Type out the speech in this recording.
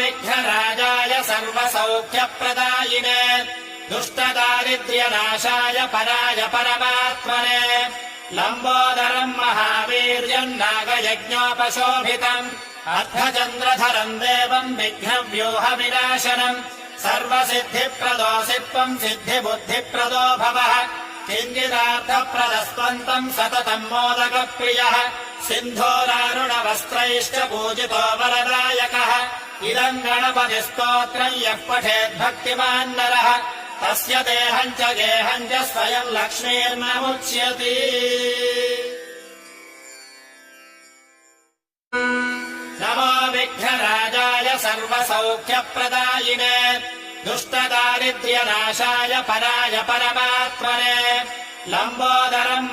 विघ्नराजाय सर्वसौख्यप्रदायिने दुष्टदारिद्र्यनाशाय पराय परमात्मने लम्बोदरम् महावीर्यम् नागयज्ञोपशोभितम् अर्धचन्द्रधरम् देवम् विघ्नव्यूहविनाशनम् सर्वसिद्धिप्रदोऽसित्वम् सिद्धिबुद्धिप्रदो भवः किञ्चिदार्थप्रदस्त्वन्तम् सततम् मोदकप्रियः सिन्धूरारुणवस्त्रैश्च पूजितो वरदायकः इदम् गणपतिस्तोत्रम् यः पठेद्भक्तिमान् नरः तस्य देहम् च गेहम् च स्वयम् लक्ष्मीर्नमुच्यति। नमो विघ्नराजाय सर्वसौख्यप्रदायिने दुष्टदारिद्र्यनाशाय पराय परमात्मने लम्बोदरम्